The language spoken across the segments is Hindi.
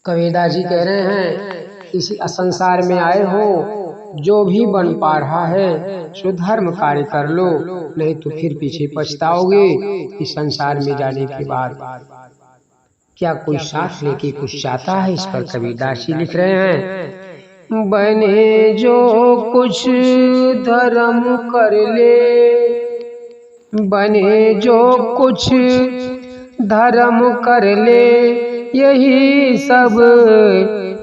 कबीरदास जी कह रहे हैं इसी संसार में आए हो, जो भी बन पा रहा है सो धर्म कार्य कर लो, नहीं तो फिर पीछे पछताओगे इस संसार में जाने के बाद। क्या कोई साथ लेके कुछ चाहता है? इस पर कबीरदास जी लिख रहे हैं, बने जो कुछ धर्म कर ले, बने जो कुछ धर्म कर ले, यही सब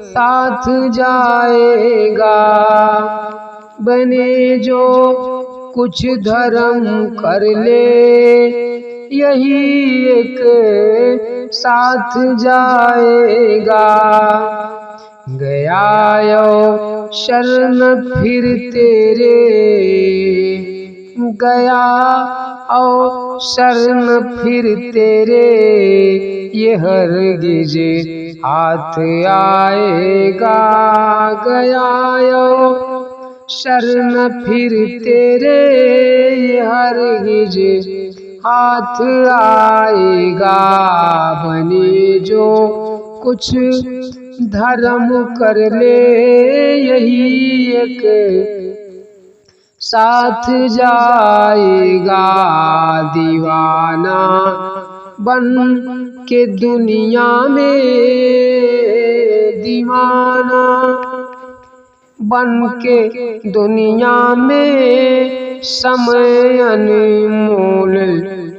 साथ जाएगा। बने जो कुछ धर्म कर ले, यही एक साथ जाएगा। गया यो शरण फिर तेरे, गया ओ शरण फिर तेरे, ये हरगिज हाथ आएगा। गया ओ शरण फिर तेरे, ये हरगिज हाथ आएगा। बने जो कुछ धर्म कर ले, यही एक साथ जाएगा। दीवाना बन के दुनिया में, दीवाना बन के दुनिया में, समय अनमोल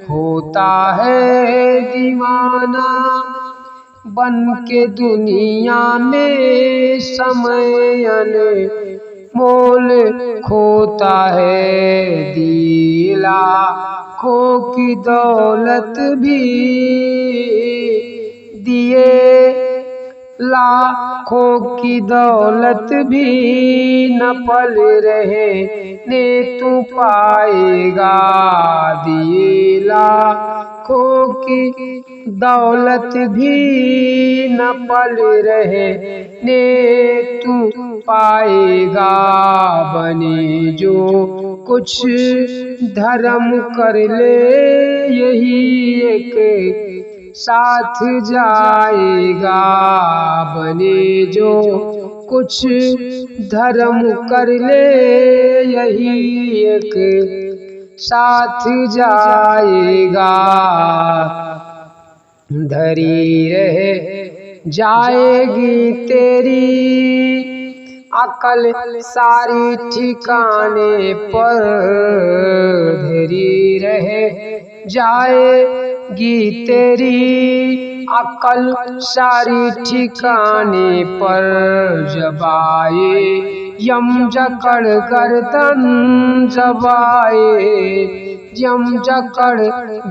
होता है। दीवाना बन के दुनिया में, समय अनमोल खोता है। दी लाखों की दौलत भी, दिए लाखों की दौलत भी, न पल रहे ने तू पाएगा। दिए लाखों की दौलत भी, न पल रहे ने तू पाएगा। बने जो कुछ धर्म कर ले, यही एक साथ जाएगा। बने जो कुछ धर्म कर ले, यही एक साथ जाएगा। धरी रहे जाएगी तेरी अकल सारी ठिकाने पर, धरी रहे जाएगी तेरी अकल सारी ठिकाने पर। जब आए यम जकड़ गर्दन, जब आए यम जकड़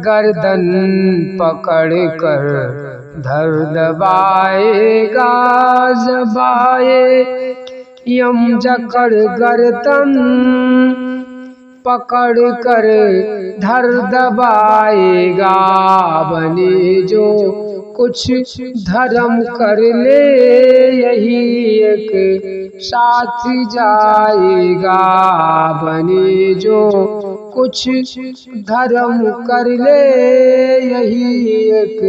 गर्दन, पकड़ कर धर दबाएगा। जब आए यम जकड़ गर्दन, पकड़ कर धर दबाएगा। बने जो कुछ धर्म कर ले, यही एक साथ जाएगा। बने जो कुछ धर्म कर ले, यही एक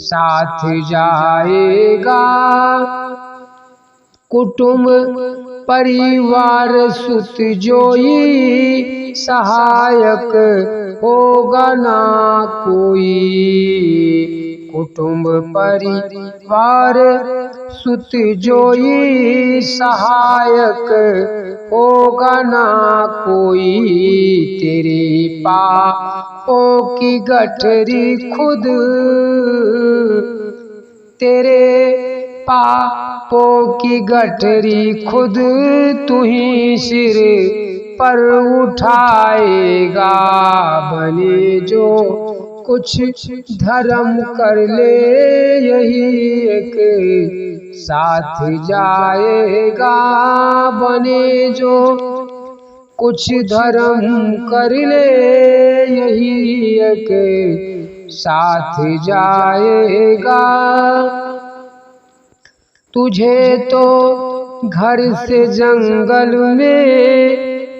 साथ जाएगा। कुटुंब परिवार सुत जोई, सहायक होगा ना कोई। कुटुंब परिवार सुत जोई, सहायक होगा ना कोई। तेरे पापों की गठरी खुद, तेरे पापों की गठरी खुद तू ही सिर पर उठाएगा। बने जो कुछ धर्म कर ले, यही एक साथ जाएगा। बने जो कुछ धर्म कर ले, यही एक साथ जाएगा। तुझे तो घर से जंगल में,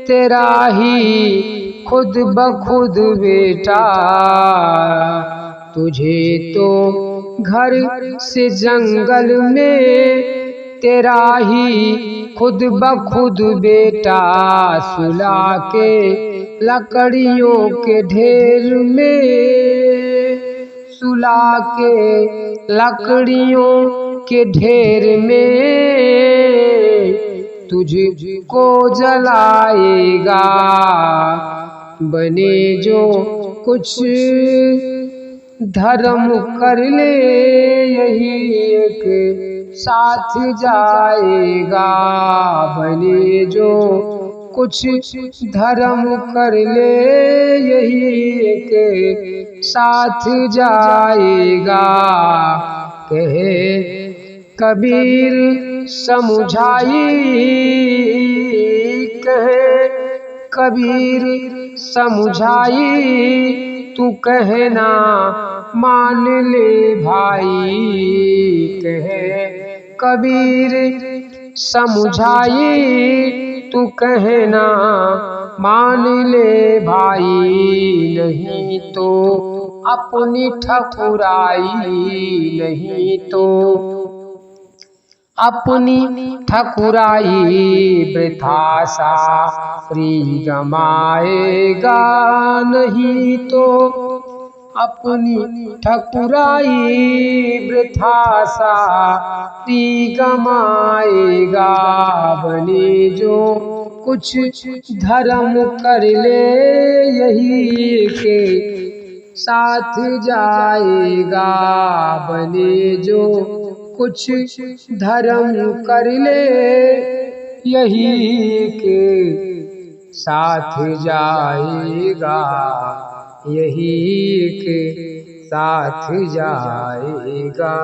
तेरा ही खुद ब खुद बेटा। तुझे तो घर से जंगल में तेरा ही खुद ब खुद बेटा सुला के लकड़ियों के ढेर में, सुला के लकड़ियों के ढेर में तुझको जलाएगा। बने जो कुछ धर्म कर ले यही एक साथ जाएगा। बने जो कुछ धर्म कर ले यही एक साथ जाएगा। कहे कबीर समझाई, कहे कबीर समझाई, तू कहना मान ले भाई। कहे कबीर समझाई, तू कहना मान ले भाई। नहीं तो अपनी ठकुराई, नहीं तो अपनी ठकुराई वृथा सारी गमाएगा। नहीं तो अपनी ठकुराई वृथा सारी गमाएगा। बने जो कुछ धर्म कर ले यही के साथ जाएगा। बने जो कुछ धर्म कर ले यही के साथ जाएगा, यही के साथ जाएगा।